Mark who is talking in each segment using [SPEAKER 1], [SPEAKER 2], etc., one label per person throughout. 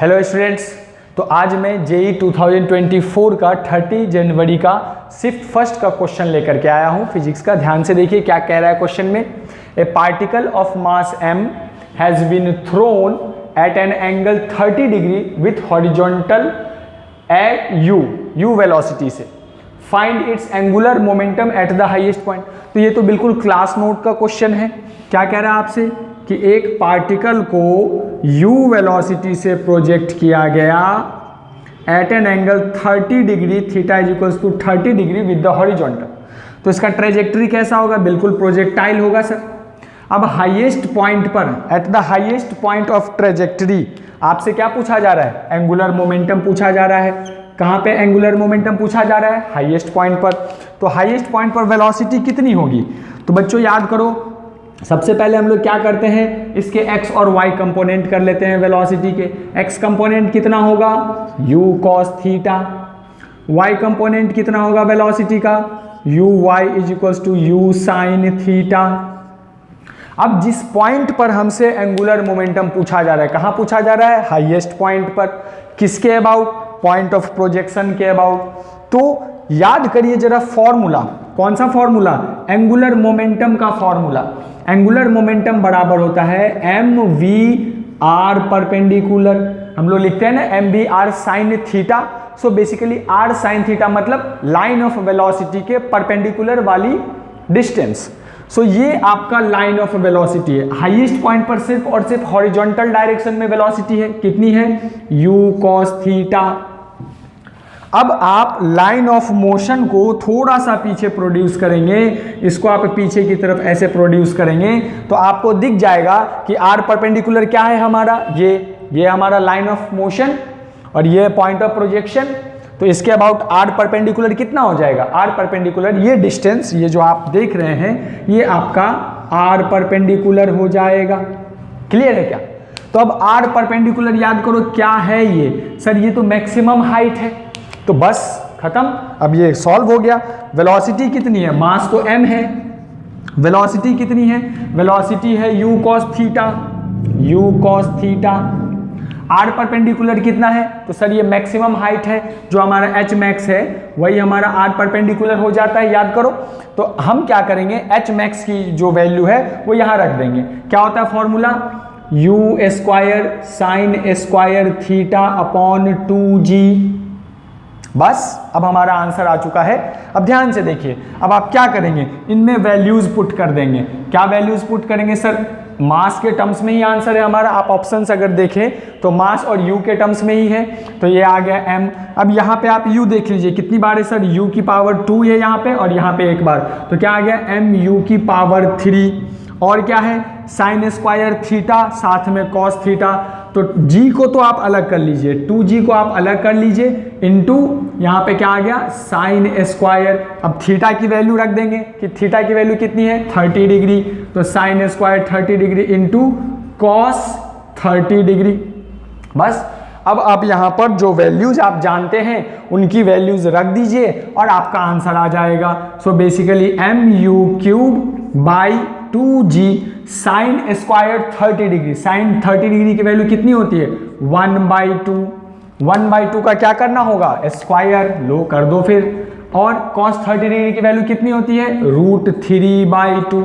[SPEAKER 1] Hello students, तो आज मैं जेई 2024 का 30 जनवरी का शिफ्ट फर्स्ट का क्वेश्चन लेकर के आया हूं फिजिक्स का। ध्यान से देखिए क्या कह रहा है क्वेश्चन में। A particle of mass m has been thrown at an angle 30 degree with horizontal at u velocity से। Find its angular momentum at the highest point. तो ये तो बिल्कुल क्लास नोट का क्वेश्चन है। क्या कह रहा है आपसे कि एक पार्टिकल को u वेलोसिटी से प्रोजेक्ट किया गया at an angle 30 degree, theta is equals to 30 degree with the horizontal. तो इसका ट्रेजेक्टरी कैसा होगा? बिल्कुल प्रोजेक्टाइल होगा सर। अब हाईएस्ट पॉइंट पर, eight the highest point of trajectory, आपसे क्या पूछा जा रहा है? एंगुलर मोमेंटम पूछा जा रहा है। कहाँ पे एंगुलर मोमेंटम पूछा जा रहा है? हाईएस्ट पॉइंट पर। तो हाईएस्ट पॉइंट पर वेलोसिटी कितनी होगी? तो बच्चों याद करो, सबसे पहले हम लोग क्या करते हैं, इसके x और y कंपोनेंट कर लेते हैं वेलोसिटी के। x कंपोनेंट कितना होगा? u cos theta. y component कितना होगा वेलोसिटी का? uy is equals to u sine theta. अब जिस पॉइंट पर हमसे एंगुलर मोमेंटम पूछा जा रहा है, कहाँ पूछा जा रहा है? हाईएस्ट पॉइंट पर। किसके अबाउट? पॉइंट ऑफ प्रोजेक्शन के अबाउट। तो याद करिए जरा फॉर्मूला। कौन सा फॉर्मूला? एंगुलर मोमेंटम का फॉर्मूला। एंगुलर मोमेंटम बराबर होता है एम वी आर परपेंडिकुलर। हम लोग लिखते हैं ना M V R sine theta. So basically R sine theta मतलब लाइन ऑफ वेलोसिटी के परपेंडिकुलर वाली डिस्टेंस। सो ये आपका लाइन ऑफ वेलोसिटी है। हाईएस्ट पॉइंट पर सिर्फ और सिर्फ हॉरिजॉन्टल डायरेक्शन में वेलोसिटी है। कितनी है? u cos theta. अब आप लाइन ऑफ मोशन को थोड़ा सा पीछे प्रोड्यूस करेंगे, इसको आप पीछे की तरफ ऐसे प्रोड्यूस करेंगे तो आपको दिख जाएगा कि आर परपेंडिकुलर क्या है हमारा? ये हमारा लाइन ऑफ मोशन और ये पॉइंट ऑफ प्रोजेक्शन। तो इसके अबाउट आर परपेंडिकुलर कितना हो जाएगा? आर परपेंडिकुलर ये डिस्टेंस, ये जो आप देख रहे हैं, ये आपका आर परपेंडिकुलर हो जाएगा। क्लियर है क्या? तो अब आर परपेंडिकुलर याद करो क्या है ये? सर ये तो मैक्सिमम हाइट है। तो बस खत्म, अब ये सॉल्व हो गया। वेलोसिटी कितनी है? मास तो m है। वेलोसिटी कितनी है? वेलोसिटी है u cos theta. u cos theta. R perpendicular कितना है? तो सर ये मैक्सिमम हाइट है, जो हमारा h मैक्स है वही हमारा आर परपेंडिकुलर हो जाता है। याद करो, तो हम क्या करेंगे, h मैक्स की जो वैल्यू है वो यहाँ रख देंगे। क्या होता है formula? u square sine square theta upon 2g। बस अब हमारा आंसर आ चुका है। अब ध्यान से देखिए, अब आप क्या करेंगे, इनमें वैल्यूज पुट कर देंगे। क्या वैल्यूज पुट करेंगे सर? मास के टर्म्स में ही आंसर है हमारा। आप ऑप्शंस अगर देखें तो मास और u के टर्म्स में ही है। तो ये आ गया m। अब यहाँ पे आप u देख लीजिए कितनी बार है सर? u की पावर 2 है यहाँ पे, और यहाँ पे एक बार। तो क्या आ गया? m u की पावर 3। और क्या है? साइन स्क्वायर थीटा साथ में कॉस थीटा। तो g को तो आप अलग कर लीजिए, 2g को आप अलग कर लीजिए, इनटू यहाँ पे क्या आ गया? Sine square. अब थीटा की वैल्यू रख देंगे कि थीटा की वैल्यू कितनी है? 30 डिग्री। तो sign square 30 degree into cos 30 degree. बस अब आप यहाँ पर जो वैल्यूज आप जानते हैं उनकी वैल्यूज रख दीजिए और आपका आंसर आ जाएगा। So basically mu³ by 2g sine square 30 degree. Sine 30 degree की वैल्यू कितनी होती है? 1/2। 1/2 का क्या करना होगा? स्क्वायर। लो कर दो फिर। और cos 30 डिग्री की वैल्यू कितनी होती है? √3/2।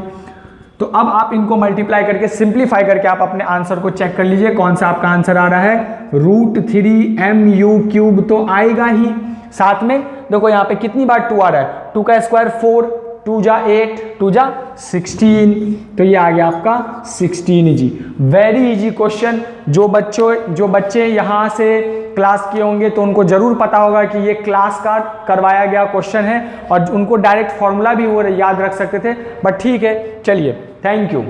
[SPEAKER 1] तो अब आप इनको मल्टीप्लाई करके, सिंप्लीफाई करके आप अपने आंसर को चेक कर लीजिए कौन सा आपका आंसर आ रहा है। √3 mu³ तो आएगा ही। साथ में देखो यहाँ पे कितनी बार 2 आ रहा है? 2 का स्क्वायर 4, 2 जा 8, 2 जा 16। तो ये आ गया आपका 16g। Very easy question. जो बच्चे यहाँ से क्लास किए होंगे तो उनको जरूर पता होगा कि ये क्लास का करवाया गया क्वेश्चन है और उनको डायरेक्ट फॉर्मूला भी वो याद रख सकते थे। बट ठीक है, चलिए, थैंक यू।